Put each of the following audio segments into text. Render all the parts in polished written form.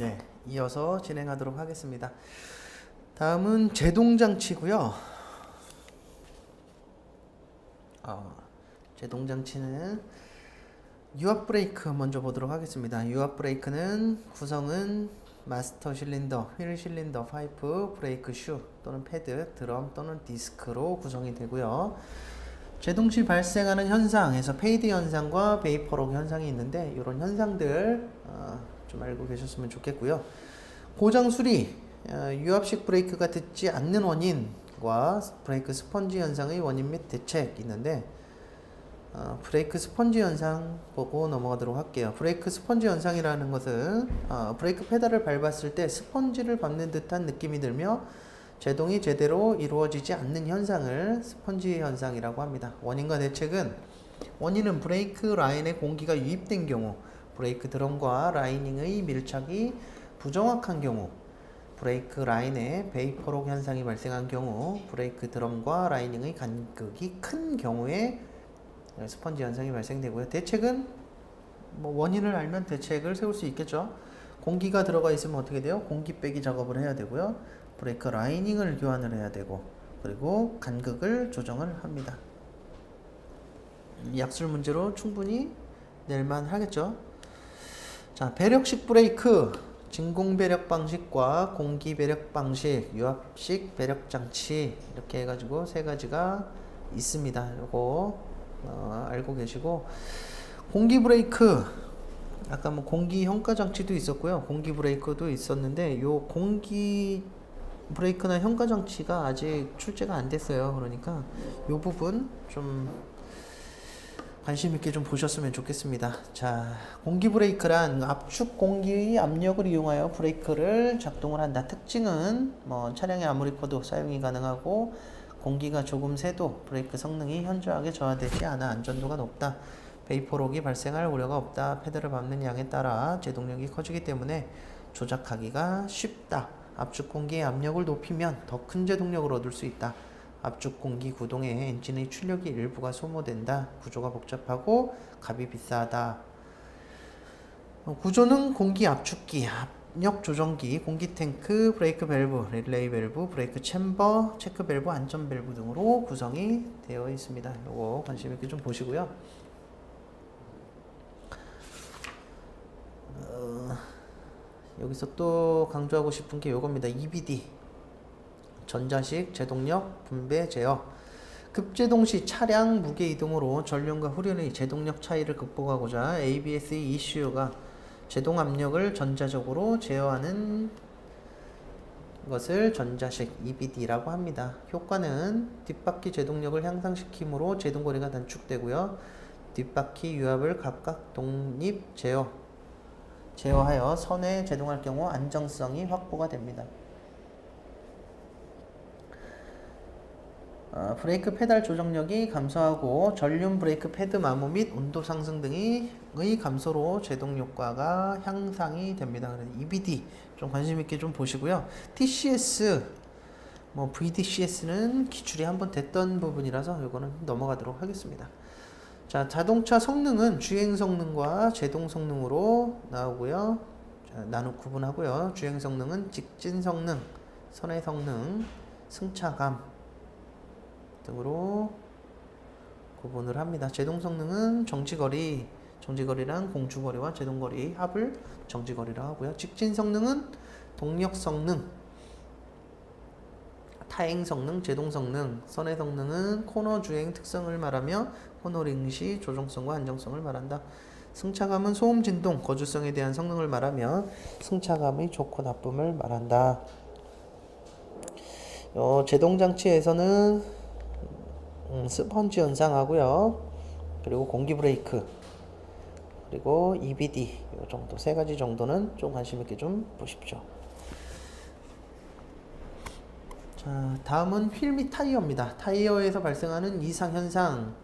네, 이어서 진행하도록 하겠습니다. 다음은 제동장치고요. 제동장치는 유압 브레이크 먼저 보도록 하겠습니다. 유압 브레이크는 구성은 마스터 실린더, 휠 실린더, 파이프, 브레이크 슈 또는 패드, 드럼 또는 디스크로 구성이 되고요. 제동 시 발생하는 현상에서 페이드 현상과 베이퍼록 현상이 있는데 이런 현상들 좀 알고 계셨으면 좋겠고요. 고장 수리, 유압식 브레이크가 듣지 않는 원인과 브레이크 스펀지 현상의 원인 및 대책 있는데 브레이크 스펀지 현상 보고 넘어가도록 할게요. 브레이크 스펀지 현상이라는 것은 브레이크 페달을 밟았을 때 스펀지를 밟는 듯한 느낌이 들며 제동이 제대로 이루어지지 않는 현상을 스펀지 현상이라고 합니다. 원인과 대책은 원인은 브레이크 라인에 공기가 유입된 경우, 브레이크 드럼과 라이닝의 밀착이 부정확한 경우, 브레이크 라인에 베이퍼록 현상이 발생한 경우, 브레이크 드럼과 라이닝의 간극이 큰 경우에 스펀지 현상이 발생되고요. 대책은 원인을 알면 대책을 세울 수 있겠죠. 공기가 들어가 있으면 어떻게 돼요? 공기 빼기 작업을 해야 되고요. 브레이크 라이닝을 교환을 해야 되고, 그리고 간극을 조정을 합니다. 약술 문제로 충분히 낼만 하겠죠. 자, 배력식 브레이크, 진공 배력 방식과 공기 배력 방식, 유압식 배력 장치 이렇게 해가지고 세 가지가 있습니다. 요거 알고 계시고, 공기 브레이크, 아까 공기 현가 장치도 있었고요. 공기 브레이크도 있었는데 요 공기 브레이크나 현가 장치가 아직 출제가 안 됐어요. 그러니까 이 부분 좀 관심 있게 좀 보셨으면 좋겠습니다. 자, 공기 브레이크란 압축 공기의 압력을 이용하여 브레이크를 작동을 한다. 특징은 차량의 아모리코도 사용이 가능하고 공기가 조금 새도 브레이크 성능이 현저하게 저하되지 않아 안전도가 높다. 베이퍼록이 발생할 우려가 없다. 페달을 밟는 양에 따라 제동력이 커지기 때문에 조작하기가 쉽다. 압축 공기의 압력을 높이면 더 큰 제동력을 얻을 수 있다. 압축 공기 구동에 엔진의 출력이 일부가 소모된다. 구조가 복잡하고 값이 비싸다. 구조는 공기 압축기, 압력 조정기, 공기 탱크, 브레이크 밸브, 릴레이 밸브, 브레이크 챔버, 체크 밸브, 안전 밸브 등으로 구성이 되어 있습니다. 요거 관심 있게 좀 보시고요. 여기서 또 강조하고 싶은 게 요겁니다. EBD, 전자식 제동력 분배 제어. 급제동 시 차량 무게 이동으로 전륜과 후륜의 제동력 차이를 극복하고자 ABS의 ECU가 제동 압력을 전자적으로 제어하는 것을 전자식 EBD라고 합니다. 효과는 뒷바퀴 제동력을 향상시키므로 제동거리가 단축되고요. 뒷바퀴 유압을 각각 독립 제어하여 선에 제동할 경우 안정성이 확보가 됩니다. 브레이크 페달 조정력이 감소하고 전륜 브레이크 패드 마모 및 온도 상승 등의 감소로 제동 효과가 향상이 됩니다. 그래서 EBD 좀 관심 있게 좀 보시고요. TCS, VDCS는 기출이 한번 됐던 부분이라서 이거는 넘어가도록 하겠습니다. 자, 자동차 성능은 주행 성능과 제동 성능으로 나오고요. 자, 나누 구분하고요. 주행 성능은 직진 성능, 선의 성능, 승차감 등으로 구분을 합니다. 제동 성능은 정지거리랑 공주거리와 제동거리 합을 정지거리라고 하고요. 직진 성능은 동력 성능, 타행 성능, 제동 성능, 선의 성능은 코너 주행 특성을 말하며 코너링 시 조정성과 안정성을 말한다. 승차감은 소음 진동, 거주성에 대한 성능을 말하며 승차감의 좋고 나쁨을 말한다. 제동 장치에서는 스펀지 현상하고요. 그리고 공기 브레이크, 그리고 EBD 이 정도 세 가지 정도는 좀 관심 있게 좀 보십시오. 자, 다음은 휠 및 타이어입니다. 타이어에서 발생하는 이상 현상,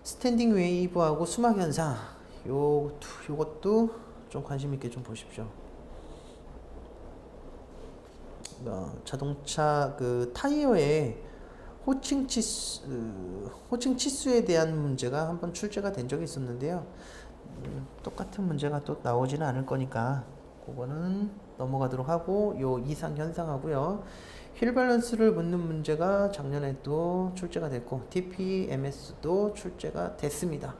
스탠딩 웨이브하고 수막 현상, 요것도 좀 관심 있게 좀 보십시오. 자동차 타이어에 호칭 치수에 대한 문제가 한번 출제가 된 적이 있었는데요. 똑같은 문제가 또 나오지는 않을 거니까 그거는 넘어가도록 하고 요 이상 현상하고요. 휠 밸런스를 묻는 문제가 작년에도 출제가 됐고 TPMS도 출제가 됐습니다.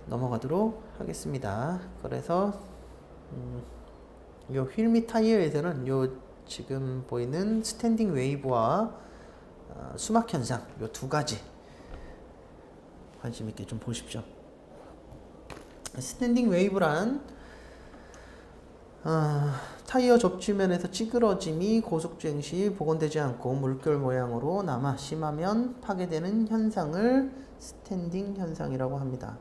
넘어가도록 하겠습니다. 그래서 요 휠 및 타이어에서는 요 지금 보이는 스탠딩 웨이브와 수막 현상 요 두 가지 관심 있게 좀 보십시오. 스탠딩 웨이브란 타이어 접지면에서 찌그러짐이 고속주행 시 복원되지 않고 물결 모양으로 남아 심하면 파괴되는 현상을 스탠딩 현상이라고 합니다.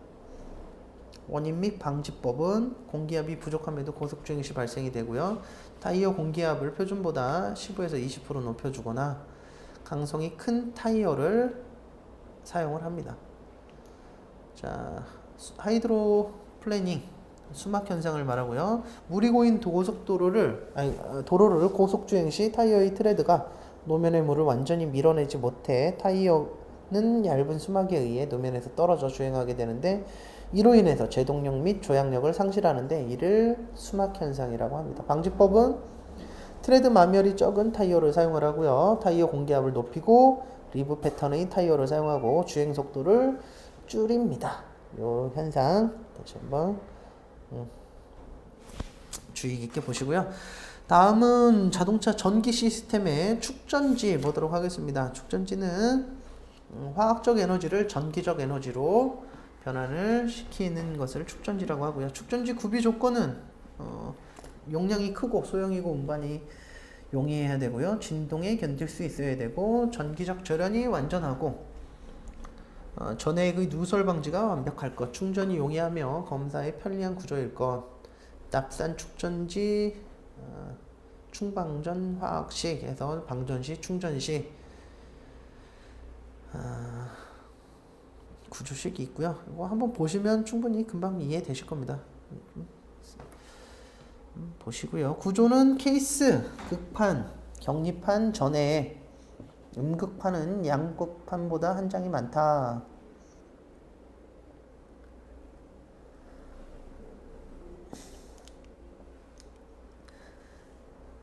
원인 및 방지법은 공기압이 부족함에도 고속주행 시 발생이 되고요. 타이어 공기압을 표준보다 15에서 20% 높여주거나 강성이 큰 타이어를 사용을 합니다. 자, 하이드로 플래닝 수막 현상을 말하고요. 물이 고인 도로를 고속주행 시 타이어의 트레드가 노면의 물을 완전히 밀어내지 못해 타이어는 얇은 수막에 의해 노면에서 떨어져 주행하게 되는데 이로 인해서 제동력 및 조향력을 상실하는데 이를 수막 현상이라고 합니다. 방지법은 트레드 마멸이 적은 타이어를 사용을 하고요. 타이어 공기압을 높이고 리브 패턴의 타이어를 사용하고 주행 속도를 줄입니다. 요 현상 다시 한번 주의 깊게 보시고요. 다음은 자동차 전기 시스템의 축전지 보도록 하겠습니다. 축전지는 화학적 에너지를 전기적 에너지로 변환을 시키는 것을 축전지라고 하고요. 축전지 구비 조건은 용량이 크고 소형이고 운반이 용이해야 되고요. 진동에 견딜 수 있어야 되고 전기적 절연이 완전하고 전해액의 누설 방지가 완벽할 것, 충전이 용이하며 검사에 편리한 구조일 것, 납산 축전지, 충방전 화학식 해서 방전시, 충전시 구조식이 있고요. 이거 한번 보시면 충분히 금방 이해되실 겁니다. 보시고요. 구조는 케이스, 극판, 격리판, 전해, 음극판은 양극판보다 한 장이 많다.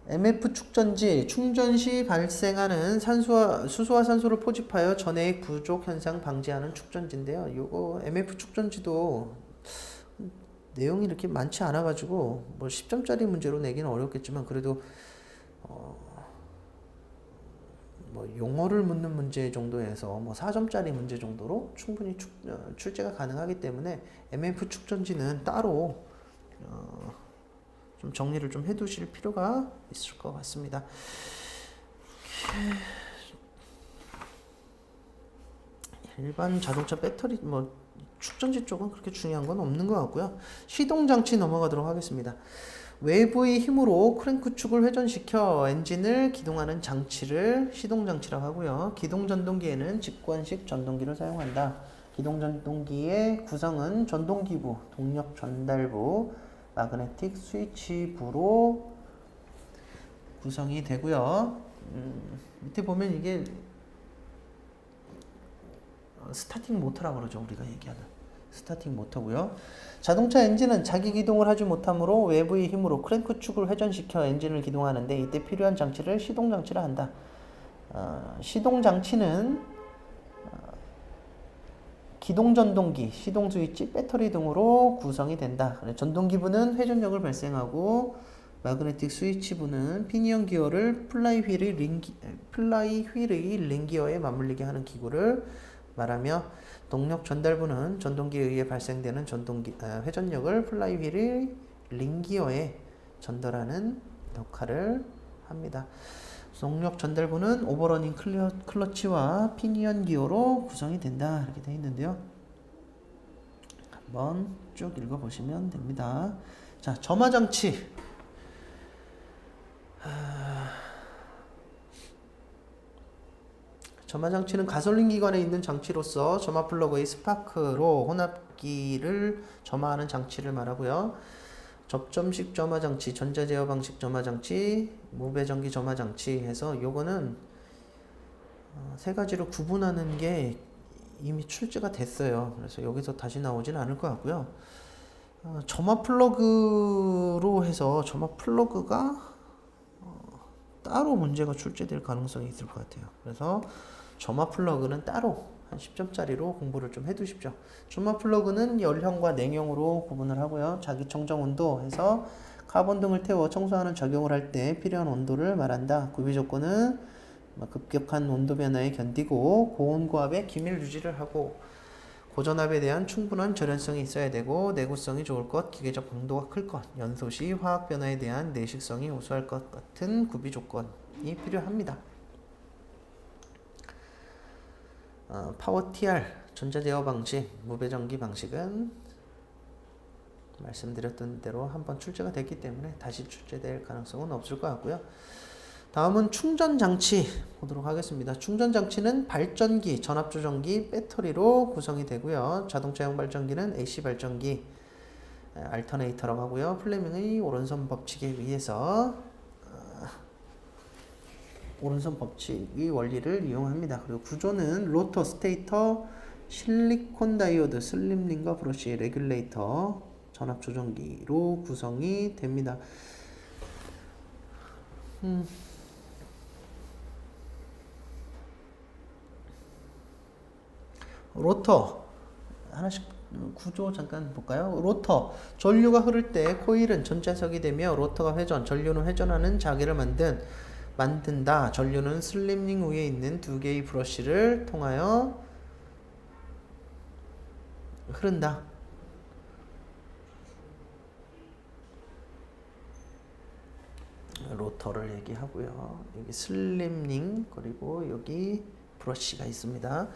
MF 축전지, 충전 시 발생하는 수소와 산소를 포집하여 전해액 부족 현상 방지하는 축전지인데요. 요거 MF 축전지도 내용이 이렇게 많지 않아 가지고 뭐 10점짜리 문제로 내기는 어렵겠지만 그래도 뭐 용어를 묻는 문제 정도에서 뭐 4점짜리 문제 정도로 충분히 출제가 가능하기 때문에 MF 축전지는 따로 좀 정리를 좀 해두실 필요가 있을 것 같습니다. 일반 자동차 배터리 뭐 축전지 쪽은 그렇게 중요한 건 없는 것 같고요. 시동장치 넘어가도록 하겠습니다. 외부의 힘으로 크랭크축을 회전시켜 엔진을 기동하는 장치를 시동장치라고 하고요. 기동전동기에는 직관식 전동기를 사용한다. 기동전동기의 구성은 전동기부, 동력 전달부, 마그네틱 스위치부로 구성이 되고요. 밑에 보면 이게 스타팅 모터라고 그러죠. 우리가 얘기하는 스타팅 모터고요. 자동차 엔진은 자기 기동을 하지 못하므로 외부의 힘으로 크랭크축을 회전시켜 엔진을 기동하는데 이때 필요한 장치를 시동장치라 한다. 시동장치는 기동전동기, 시동스위치, 배터리 등으로 구성이 된다. 전동기부는 회전력을 발생하고 마그네틱 스위치부는 피니언 기어를 플라이휠의 링기어에 맞물리게 하는 기구를 말하며 동력 전달부는 전동기에 의해 발생되는 회전력을 플라이휠의 링기어에 전달하는 역할을 합니다. 동력 전달부는 오버러닝 클러치와 피니언 기어로 구성이 된다. 이렇게 되어 있는데요. 한번 쭉 읽어보시면 됩니다. 자, 점화장치. 점화장치는 가솔린 기관에 있는 장치로서 점화 플러그의 스파크로 혼합기를 점화하는 장치를 말하고요. 접점식 점화장치, 전자제어 방식 점화장치, 무배전기 점화장치 해서 요거는 세 가지로 구분하는 게 이미 출제가 됐어요. 그래서 여기서 다시 나오진 않을 것 같고요. 점화 플러그로 해서 점화 플러그가 따로 문제가 출제될 가능성이 있을 것 같아요. 그래서 점화 플러그는 따로 한 10점짜리로 공부를 좀 해두십시오. 점화 플러그는 열형과 냉형으로 구분을 하고요. 자기 청정 온도 해서 카본 등을 태워 청소하는 작용을 할 때 필요한 온도를 말한다. 구비 조건은 급격한 온도 변화에 견디고 고온고압의 기밀 유지를 하고 고전압에 대한 충분한 절연성이 있어야 되고 내구성이 좋을 것, 기계적 강도가 클 것, 연소 시 화학 변화에 대한 내식성이 우수할 것 같은 구비 조건이 필요합니다. 파워 TR 전자제어 방식, 무배전기 방식은 말씀드렸던 대로 한번 출제가 됐기 때문에 다시 출제될 가능성은 없을 것 같고요. 다음은 충전장치 보도록 하겠습니다. 충전장치는 발전기, 전압조정기, 배터리로 구성이 되고요. 자동차용 발전기는 AC 발전기, 알터네이터라고 하고요. 플레밍의 오른손 법칙에 의해서 오른손 법칙의 원리를 이용합니다. 그리고 구조는 로터, 스테이터, 실리콘 다이오드, 슬림링과 브러쉬, 레귤레이터, 전압조정기로 구성이 됩니다. 로터 하나씩 구조 잠깐 볼까요? 로터 전류가 흐를 때 코일은 전자석이 되며 로터가 회전, 전류는 회전하는 자기를 만든다. 전류는 슬림링 위에 있는 두 개의 브러쉬를 통하여 흐른다. 로터를 얘기하고요. 여기 슬림링 그리고 여기 브러쉬가 있습니다.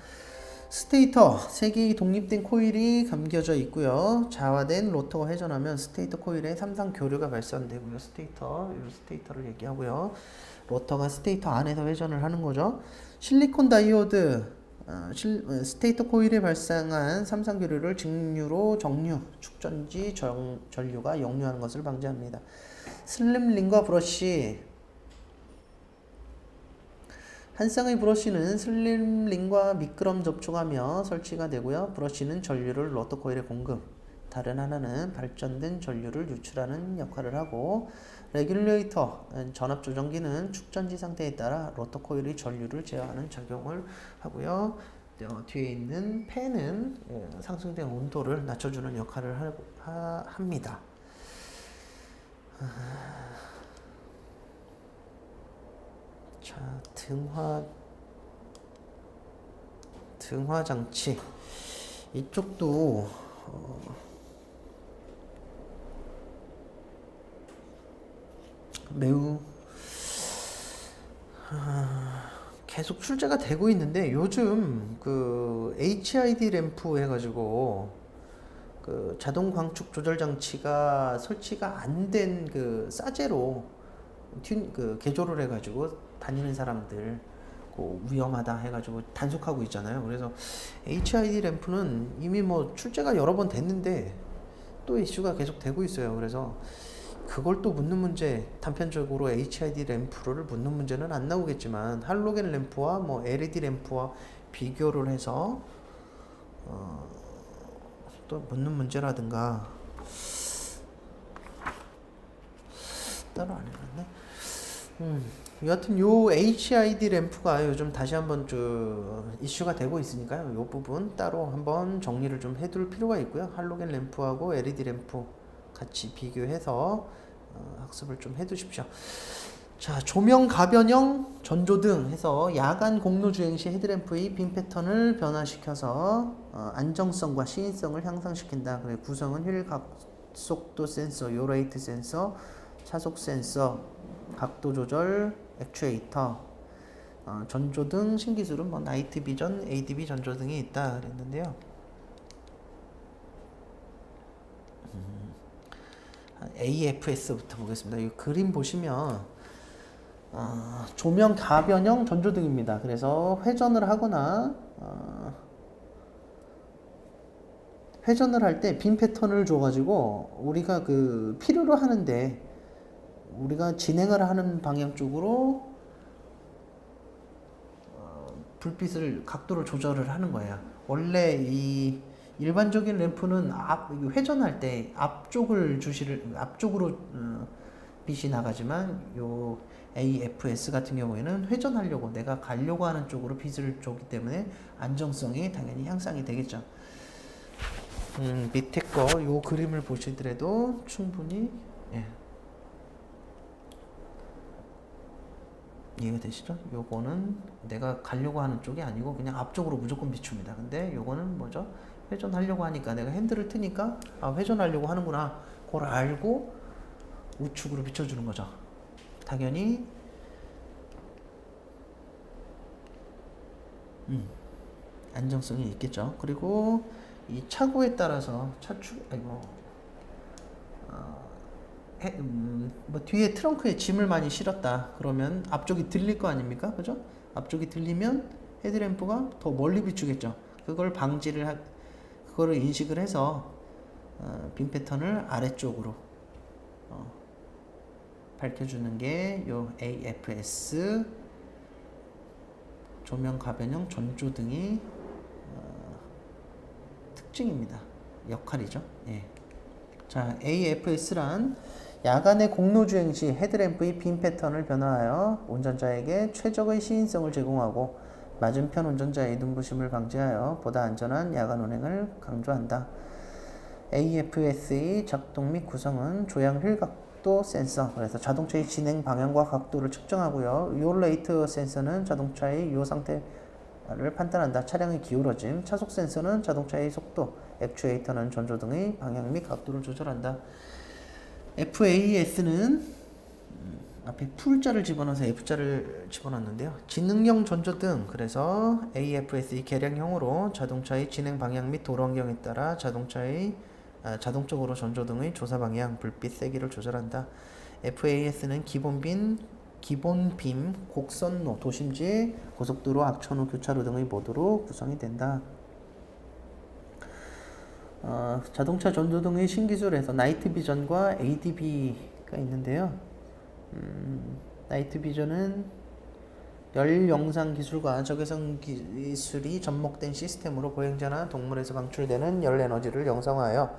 스테이터 3개의 독립된 코일이 감겨져 있고요. 자화된 로터가 회전하면 스테이터 코일에 삼상 교류가 발생되고요. 스테이터를 얘기하고요. 로터가 스테이터 안에서 회전을 하는 거죠. 실리콘 다이오드 스테이터 코일에 발생한 삼상 교류를 직류로 정류, 축전지 전류가 역류하는 것을 방지합니다. 슬림링과 브러쉬 한 쌍의 브러쉬는 슬림링과 미끄럼 접촉하며 설치가 되고요. 브러쉬는 전류를 로터 코일에 공급, 다른 하나는 발전된 전류를 유출하는 역할을 하고, 레귤레이터, 전압 조정기는 축전지 상태에 따라 로터 코일의 전류를 제어하는 작용을 하고요. 뒤에 있는 팬은 상승된 온도를 낮춰주는 역할을 합니다. 자, 등화 장치 이쪽도 매우 계속 출제가 되고 있는데 요즘 그 HID 램프 해가지고 그 자동 광축 조절 장치가 설치가 안 된 그 싸제로 개조를 해가지고 다니는 사람들 위험하다 해가지고 단속하고 있잖아요. 그래서 HID 램프는 이미 뭐 출제가 여러 번 됐는데 또 이슈가 계속 되고 있어요. 그래서 그걸 또 묻는 문제, 단편적으로 HID 램프를 묻는 문제는 안 나오겠지만 할로겐 램프와 뭐 LED 램프와 비교를 해서 또 묻는 문제라든가 따로 안 해놨네. 여하튼 요 HID 램프가 요즘 다시 한번 이슈가 되고 있으니까요. 요 부분 따로 한번 정리를 좀 해둘 필요가 있고요. 할로겐 램프하고 LED 램프 같이 비교해서 학습을 좀 해두십시오. 자, 조명 가변형 전조등 해서 야간 공로 주행 시 헤드램프의 빔 패턴을 변화시켜서 안정성과 시인성을 향상시킨다. 그래 구성은 휠 각속도 센서, 요레이트 센서, 차속 센서, 각도 조절 액추에이터, 전조등 신기술은 뭐 나이트 비전, ADB 전조등이 있다 그랬는데요. AFS부터 보겠습니다. 이 그림 보시면 조명 가변형 전조등입니다. 그래서 회전을 하거나 회전을 할 때 빔 패턴을 줘가지고 우리가 그 필요로 하는데 우리가 진행을 하는 방향 쪽으로 불빛을 각도를 조절을 하는 거예요. 원래 이 일반적인 램프는 회전할 때 앞쪽으로 빛이 나가지만 요 AFS 같은 경우에는 회전하려고 내가 가려고 하는 쪽으로 빛을 줬기 때문에 안정성이 당연히 향상이 되겠죠. 밑에 거 요 그림을 보시더라도 충분히 이해가 되시죠? 요거는 내가 가려고 하는 쪽이 아니고 그냥 앞쪽으로 무조건 비춥니다. 근데 요거는 뭐죠? 회전하려고 하니까 내가 핸들을 트니까 회전하려고 하는구나. 그걸 알고 우측으로 비춰주는 거죠. 당연히 안정성이 있겠죠. 그리고 이 차고에 따라서 뭐 뒤에 트렁크에 짐을 많이 실었다 그러면 앞쪽이 들릴 거 아닙니까? 그죠? 앞쪽이 들리면 헤드램프가 더 멀리 비추겠죠. 그거를 인식을 해서 빔 패턴을 아래쪽으로 밝혀주는 게 요 AFS 조명 가변형 전조등이 특징입니다. 역할이죠. 예. 자, AFS란 야간의 공로주행 시 헤드램프의 빔 패턴을 변화하여 운전자에게 최적의 시인성을 제공하고 맞은편 운전자의 눈부심을 방지하여 보다 안전한 야간 운행을 강조한다. AFS의 작동 및 구성은 조향 휠각도 센서, 그래서 자동차의 진행 방향과 각도를 측정하고요. 리올레이트 센서는 자동차의 유효 상태를 판단한다. 차량의 기울어짐, 차속 센서는 자동차의 속도, 액추에이터는 전조등의 방향 및 각도를 조절한다. FAS는 앞에 풀자를 집어넣어서 F자를 집어넣는데요. 지능형 전조등, 그래서 AFS의 개량형으로 자동차의 진행 방향 및 도로 환경에 따라 자동적으로 전조등의 조사 방향, 불빛 세기를 조절한다. FAS는 기본 빔, 곡선로, 도심지, 고속도로, 악천후, 교차로 등의 모드로 구성이 된다. 자동차 전조등의 신기술에서 나이트 비전과 ADB가 있는데요. 나이트 비전은 열 영상 기술과 적외선 기술이 접목된 시스템으로 보행자나 동물에서 방출되는 열 에너지를 영상화하여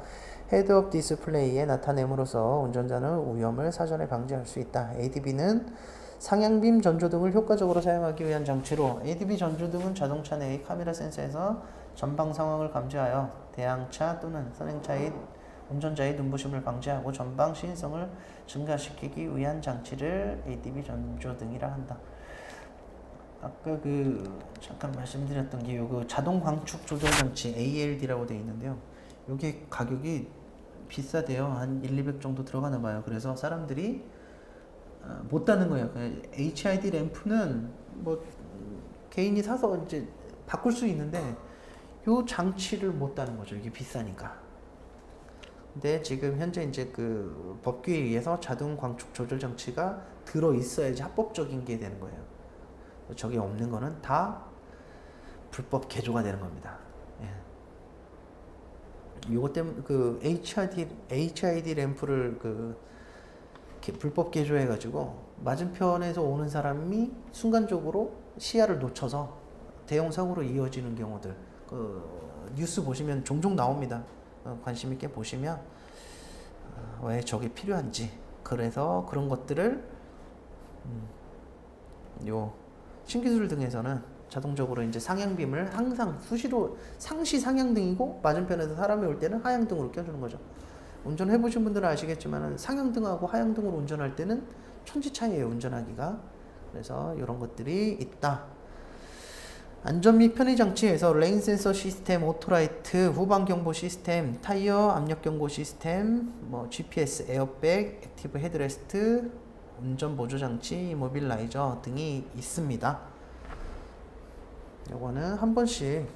헤드업 디스플레이에 나타냄으로써 운전자는 위험을 사전에 방지할 수 있다. ADB는 상향빔 전조등을 효과적으로 사용하기 위한 장치로, ADB 전조등은 자동차 내의 카메라 센서에서 전방 상황을 감지하여 대항차 또는 선행차의 운전자의 눈부심을 방지하고 전방 시인성을 증가시키기 위한 장치를 ADB 전조등이라 한다. 아까 잠깐 말씀드렸던 게 요거 자동 광축 조절 장치 ALD라고 되어 있는데요. 요게 가격이 비싸대요. 한 1,200 정도 들어가나 봐요. 그래서 사람들이 못 따는 거예요. HID 램프는 뭐 개인이 사서 이제 바꿀 수 있는데 요 장치를 못 따는 거죠. 이게 비싸니까. 근데 지금 현재 이제 법규에 의해서 자동 광축 조절 장치가 들어 있어야지 합법적인 게 되는 거예요. 저게 없는 거는 다 불법 개조가 되는 겁니다. 예. 요것 때문에 HID 램프를 불법 개조해가지고 맞은편에서 오는 사람이 순간적으로 시야를 놓쳐서 대형 사고로 이어지는 경우들 뉴스 보시면 종종 나옵니다. 관심 있게 보시면 왜 저게 필요한지, 그래서 그런 것들을 요 신기술 등에서는 자동적으로 이제 상향빔을 항상 수시로 상시 상향등이고 맞은편에서 사람이 올 때는 하향등으로 껴주는 거죠. 운전해 보신 분들은 아시겠지만 상향등하고 하향등으로 운전할 때는 천지 차이예요, 운전하기가. 그래서 이런 것들이 있다. 안전 및 편의 장치에서 레인 센서 시스템, 오토라이트, 후방 경보 시스템, 타이어 압력 경고 시스템, GPS, 에어백, 액티브 헤드레스트, 운전 보조 장치, 이모빌라이저 등이 있습니다. 요거는 한 번씩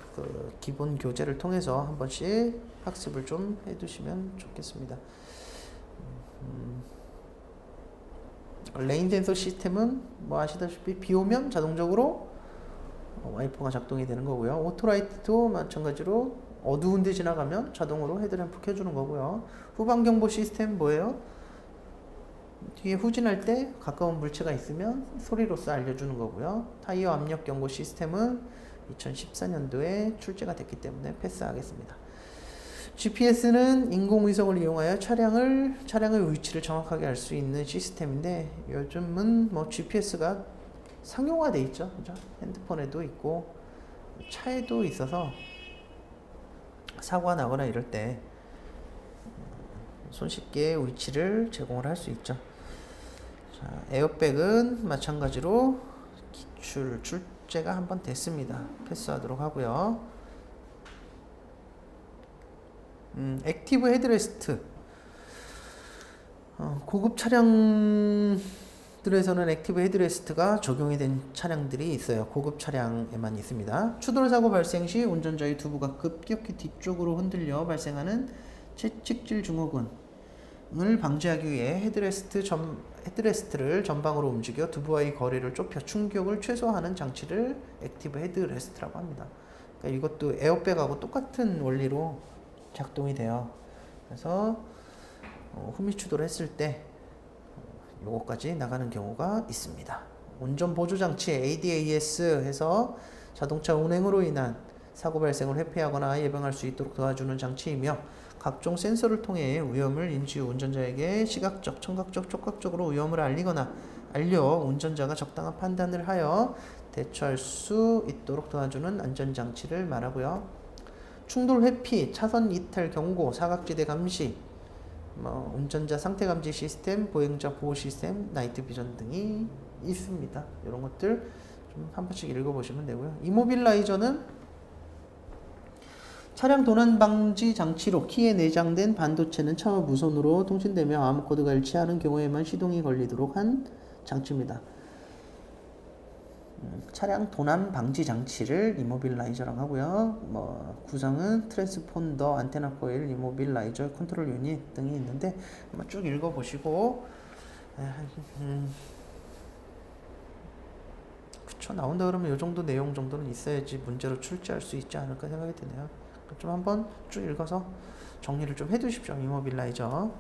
기본 교재를 통해서 한 번씩 학습을 좀 해두시면 좋겠습니다. 레인 센서 시스템은 아시다시피 비 오면 자동적으로 와이퍼가 작동이 되는 거고요. 오토라이트도 마찬가지로 어두운 데 지나가면 자동으로 헤드램프 켜주는 거고요. 후방 경보 시스템 뭐예요? 뒤에 후진할 때 가까운 물체가 있으면 소리로써 알려주는 거고요. 타이어 압력 경고 시스템은 2014년도에 출제가 됐기 때문에 패스하겠습니다. GPS는 인공위성을 이용하여 차량의 위치를 정확하게 알 수 있는 시스템인데 요즘은 뭐 GPS가 상용화돼 있죠. 그죠? 핸드폰에도 있고 차에도 있어서 사고가 나거나 이럴 때 손쉽게 위치를 제공을 할 수 있죠. 자, 에어백은 마찬가지로 출제가 한번 됐습니다. 패스하도록 하고요. 액티브 헤드레스트. 고급 차량들에서는 액티브 헤드레스트가 적용이 된 차량들이 있어요. 고급 차량에만 있습니다. 추돌 사고 발생 시 운전자의 두부가 급격히 뒤쪽으로 흔들려 발생하는 채찍질 증후군을 방지하기 위해 헤드레스트를 전방으로 움직여 두부와의 거리를 좁혀 충격을 최소화하는 장치를 액티브 헤드레스트라고 합니다. 그러니까 이것도 에어백하고 똑같은 원리로 작동이 돼요. 그래서 후미 추돌을 했을 때 요거까지 나가는 경우가 있습니다. 운전 보조 장치 ADAS 해서 자동차 운행으로 인한 사고 발생을 회피하거나 예방할 수 있도록 도와주는 장치이며 각종 센서를 통해 위험을 인지 후 운전자에게 시각적, 청각적, 촉각적으로 위험을 알려 운전자가 적당한 판단을 하여 대처할 수 있도록 도와주는 안전장치를 말하고요. 충돌 회피, 차선 이탈 경고, 사각지대 감시, 운전자 상태 감지 시스템, 보행자 보호 시스템, 나이트 비전 등이 있습니다. 이런 것들 좀 한 번씩 읽어보시면 되고요. 이모빌라이저는 차량 도난 방지 장치로 키에 내장된 반도체는 차와 무선으로 통신되며 아무 코드가 일치하는 경우에만 시동이 걸리도록 한 장치입니다. 차량 도난 방지 장치를 이모빌라이저라고 하고요. 구성은 트랜스폰더, 안테나 코일, 이모빌라이저, 컨트롤 유닛 등이 있는데 한번 쭉 읽어보시고 그쵸, 나온다 그러면 이 정도 내용 정도는 있어야지 문제로 출제할 수 있지 않을까 생각이 드네요. 좀 한번 쭉 읽어서 정리를 좀 해두십시오. 이모빌라이저.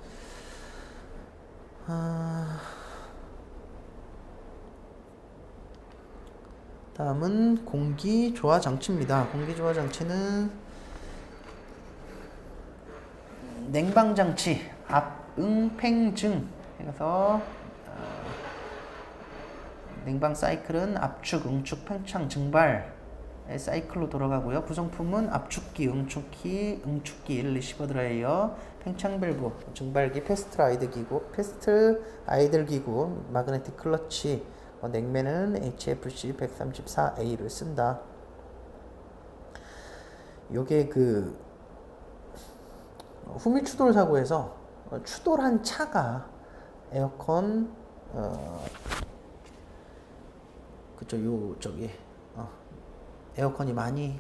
다음은 공기조화 장치입니다. 공기조화 장치는 냉방 장치, 압응팽증 해서 냉방 사이클은 압축, 응축, 팽창, 증발의 사이클로 돌아가고요. 구성품은 압축기, 응축기, 리시버 드라이어, 팽창 밸브, 증발기, 패스트 아이들 기구, 마그네틱 클러치, 냉매는 HFC 134A를 쓴다. 요게 후미 추돌 사고에서 추돌한 차가 에어컨 에어컨이 많이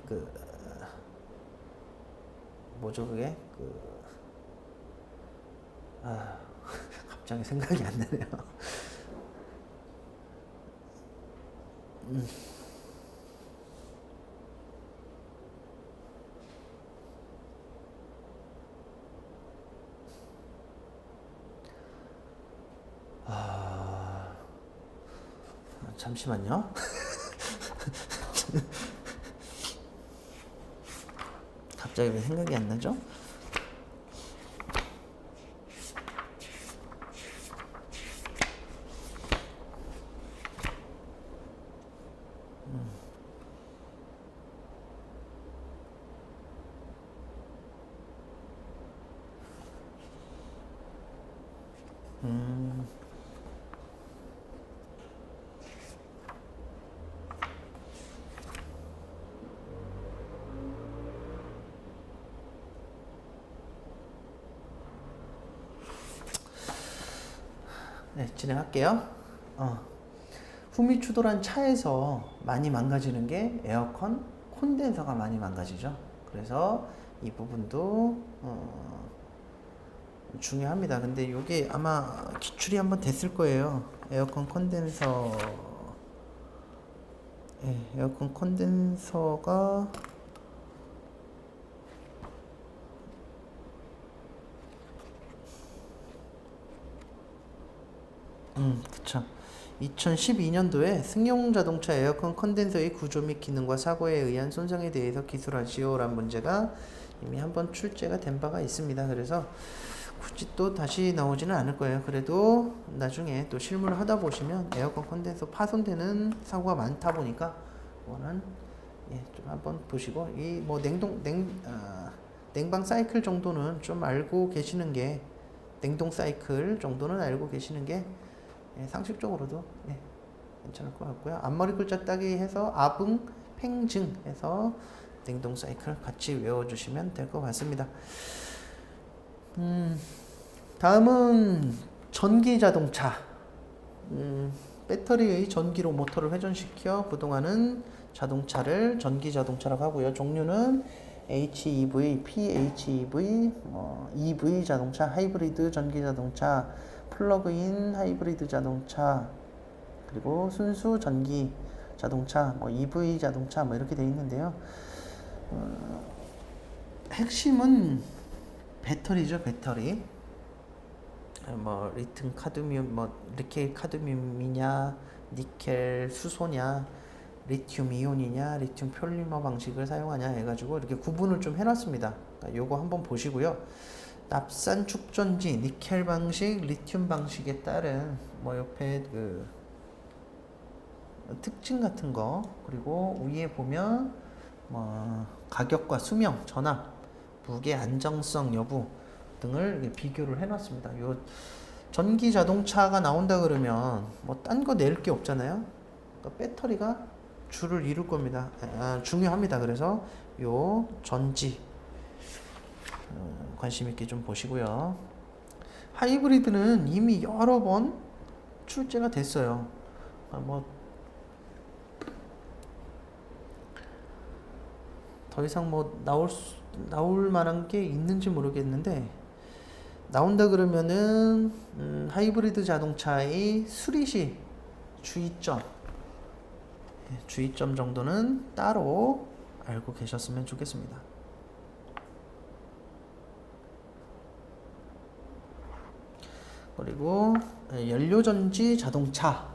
갑자기 생각이 안 나네요. 잠시만요. 갑자기 왜 생각이 안 나죠? 네, 진행할게요. 후미 추돌한 차에서 많이 망가지는 게 에어컨 콘덴서가 많이 망가지죠. 그래서 이 부분도 중요합니다. 근데 이게 아마 기출이 한번 됐을 거예요. 에어컨 콘덴서가 그쵸. 2012년도에 승용 자동차 에어컨 컨덴서의 구조 및 기능과 사고에 의한 손상에 대해서 기술하시오란 문제가 이미 한번 출제가 된 바가 있습니다. 그래서 굳이 또 다시 나오지는 않을 거예요. 그래도 나중에 또 실무를 하다 보시면 에어컨 컨덴서 파손되는 사고가 많다 보니까 이거는 좀 한번 보시고 이 뭐 냉방 사이클 정도는 좀 알고 계시는 게 냉동 사이클 정도는 알고 계시는 게 상식적으로도 괜찮을 것 같고요. 앞머리 글자 따기 해서 아붕 팽증 해서 냉동 사이클 같이 외워주시면 될 것 같습니다. 다음은 전기 자동차. 배터리의 전기로 모터를 회전시켜 구동하는 자동차를 전기 자동차라고 하고요. 종류는 HEV, PHEV, EV 자동차, 하이브리드 전기 자동차, 플러그인 하이브리드 자동차, 그리고 순수 전기 자동차, EV 자동차 이렇게 되어 있는데요. 핵심은 배터리죠, 배터리. 리튬 카드뮴, 니켈 카드뮴이냐, 니켈 수소냐, 리튬 이온이냐, 리튬 폴리머 방식을 사용하냐 해가지고 이렇게 구분을 좀 해놨습니다. 그러니까 요거 한번 보시고요. 납산 축전지, 니켈 방식, 리튬 방식에 따른 옆에 그 특징 같은 거, 그리고 위에 보면 가격과 수명, 전압, 무게 안정성 여부 등을 비교를 해놨습니다. 요 전기 자동차가 나온다 그러면 딴 거 낼 게 없잖아요. 그러니까 배터리가 주를 이룰 겁니다. 중요합니다. 그래서 요 전지 관심 있게 좀 보시고요. 하이브리드는 이미 여러 번 출제가 됐어요. 더 이상 나올 만한 게 있는지 모르겠는데, 나온다 그러면은 하이브리드 자동차의 수리시 주의점 정도는 따로 알고 계셨으면 좋겠습니다. 그리고 연료전지 자동차,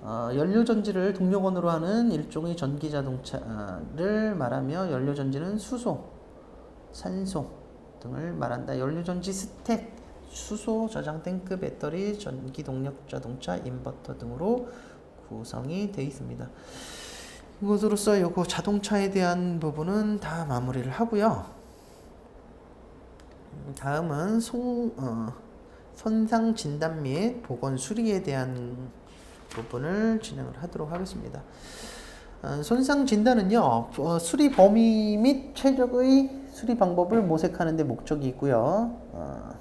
연료전지를 동력원으로 하는 일종의 전기 자동차를 말하며, 연료전지는 수소, 산소 등을 말한다. 연료전지 스택, 수소 저장 탱크, 배터리, 전기 동력 자동차, 인버터 등으로 구성이 되어 있습니다. 이것으로써 요거 자동차에 대한 부분은 다 마무리를 하고요. 다음은 손상 진단 및 보건 수리에 대한 부분을 진행을 하도록 하겠습니다. 손상 진단은요, 수리 범위 및 최적의 수리 방법을 모색하는 데 목적이 있고요.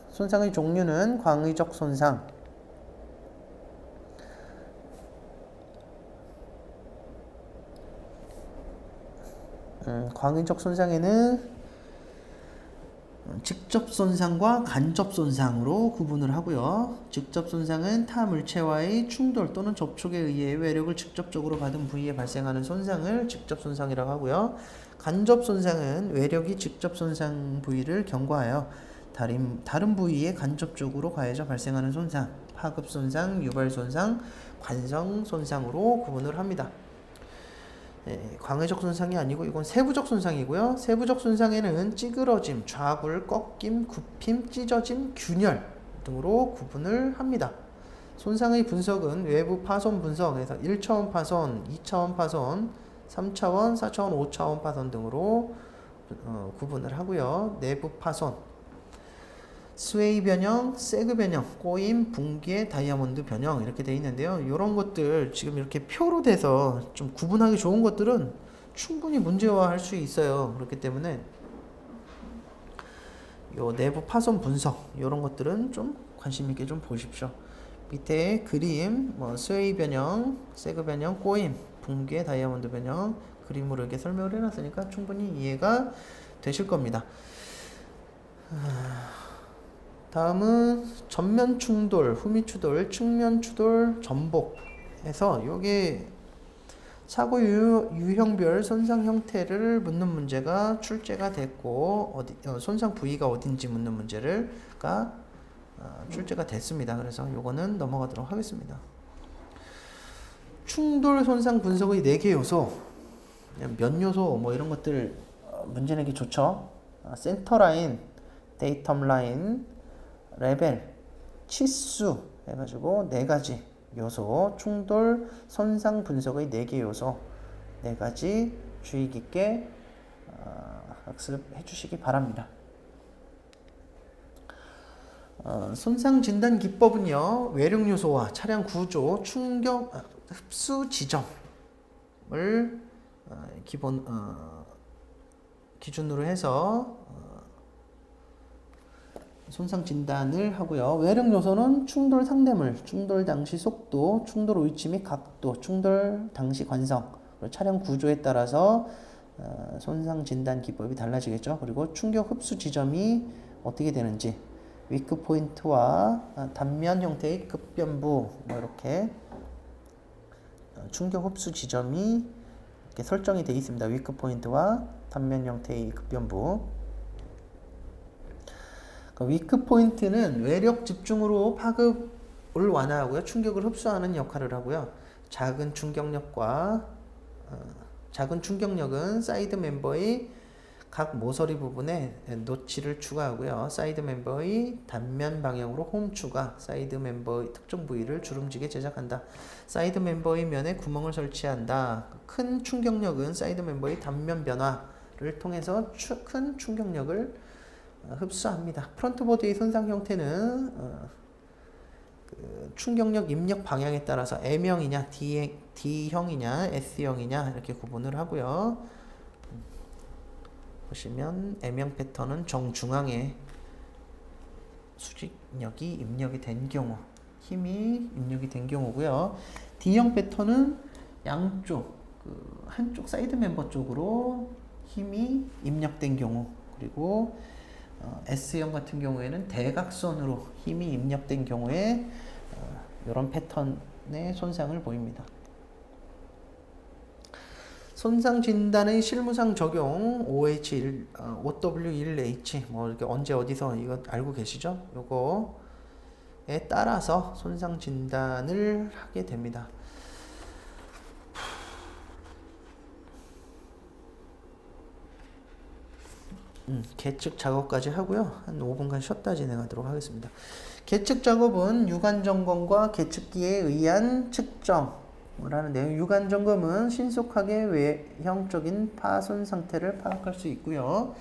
손상의 종류는 광의적 손상, 광의적 손상에는 직접 손상과 간접 손상으로 구분을 하고요. 직접 손상은 타 물체와의 충돌 또는 접촉에 의해 외력을 직접적으로 받은 부위에 발생하는 손상을 직접 손상이라고 하고요. 간접 손상은 외력이 직접 손상 부위를 경과하여 다른 부위에 간접적으로 가해져 발생하는 손상, 파급 손상, 유발 손상, 관성 손상으로 구분을 합니다. 광의적 손상이 아니고 이건 세부적 손상이고요. 세부적 손상에는 찌그러짐, 좌굴, 꺾임, 굽힘, 찢어짐, 균열 등으로 구분을 합니다. 손상의 분석은 외부 파손 분석에서 1차원 파손, 2차원 파손, 3차원, 4차원, 5차원 파손 등으로 구분을 하고요. 내부 파손, 스웨이 변형, 세그 변형, 꼬임, 붕괴, 다이아몬드 변형 이렇게 되어 있는데요. 이런 것들 지금 이렇게 표로 돼서 좀 구분하기 좋은 것들은 충분히 문제화할 수 있어요. 그렇기 때문에 요 내부 파손 분석 이런 것들은 좀 관심 있게 좀 보십시오. 밑에 그림 스웨이 변형, 세그 변형, 꼬임, 붕괴, 다이아몬드 변형 그림으로 이렇게 설명을 해놨으니까 충분히 이해가 되실 겁니다. 다음은 전면 충돌, 후미 추돌, 측면 추돌, 전복해서 요게 사고 유형별 손상 형태를 묻는 문제가 출제가 됐고, 손상 부위가 어딘지 묻는 문제가 출제가 됐습니다. 그래서 요거는 넘어가도록 하겠습니다. 충돌 손상 분석의 4개 요소, 면 요소 이런 것들 문제 내기 좋죠. 센터라인, 데이텀 라인, 레벨, 치수 해가지고 네 가지 요소, 충돌, 손상 분석의 4개 요소, 4가지 주의 깊게 학습해 주시기 바랍니다. 손상 진단 기법은요, 외력 요소와 차량 구조, 충격, 흡수 지점을 기준으로 해서 손상 진단을 하고요. 외력 요소는 충돌 상대물, 충돌 당시 속도, 충돌 위치 및 각도, 충돌 당시 관성, 차량 구조에 따라서 손상 진단 기법이 달라지겠죠. 그리고 충격 흡수 지점이 어떻게 되는지, 위크 포인트와 단면 형태의 급변부, 이렇게 충격 흡수 지점이 이렇게 설정이 되어 있습니다. 위크 포인트와 단면 형태의 급변부. 위크 포인트는 외력 집중으로 파급을 완화하고요, 충격을 흡수하는 역할을 하고요. 작은 충격력은 사이드 멤버의 각 모서리 부분에 노치를 추가하고요. 사이드 멤버의 단면 방향으로 홈 추가, 사이드 멤버의 특정 부위를 주름지게 제작한다. 사이드 멤버의 면에 구멍을 설치한다. 큰 충격력은 사이드 멤버의 단면 변화를 통해서 큰 충격력을 흡수합니다. 프론트 보드의 손상 형태는 충격력 입력 방향에 따라서 M형이냐, D형이냐, S형이냐 이렇게 구분을 하고요. 보시면 M형 패턴은 정중앙에 수직력이 입력이 된 경우, 힘이 입력이 된 경우고요. D형 패턴은 양쪽, 한쪽 사이드 멤버 쪽으로 힘이 입력된 경우, 그리고 S형 같은 경우에는 대각선으로 힘이 입력된 경우에 이런 패턴의 손상을 보입니다. 손상 진단의 실무상 적용 OH1, OW1H 뭐 이렇게 언제 어디서 이거 알고 계시죠? 요거에 따라서 손상 진단을 하게 됩니다. 계측 작업까지 하고요. 한 5분간 쉬었다 진행하도록 하겠습니다. 계측 작업은 유관 점검과 계측기에 의한 측정을 하는데요. 유관 점검은 신속하게 외형적인 파손 상태를 파악할 수 있고요.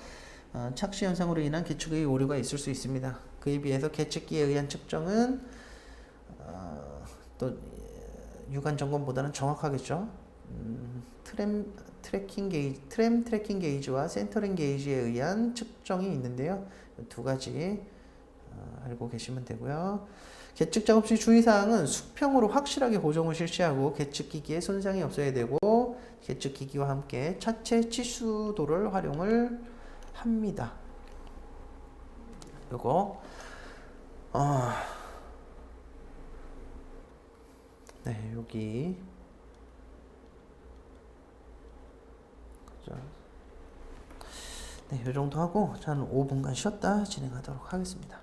착시 현상으로 인한 계측의 오류가 있을 수 있습니다. 그에 비해서 계측기에 의한 측정은 또 유관 점검보다는 정확하겠죠. 트램 트래킹 게이지와 센터링 게이지에 의한 측정이 있는데요. 두 가지 알고 계시면 되고요. 계측 작업 시 주의사항은 수평으로 확실하게 고정을 실시하고 계측기기에 손상이 없어야 되고, 계측기기와 함께 차체 치수도를 활용을 합니다. 요거 네, 여기 네, 이 정도 하고 저는 5분간 쉬었다 진행하도록 하겠습니다.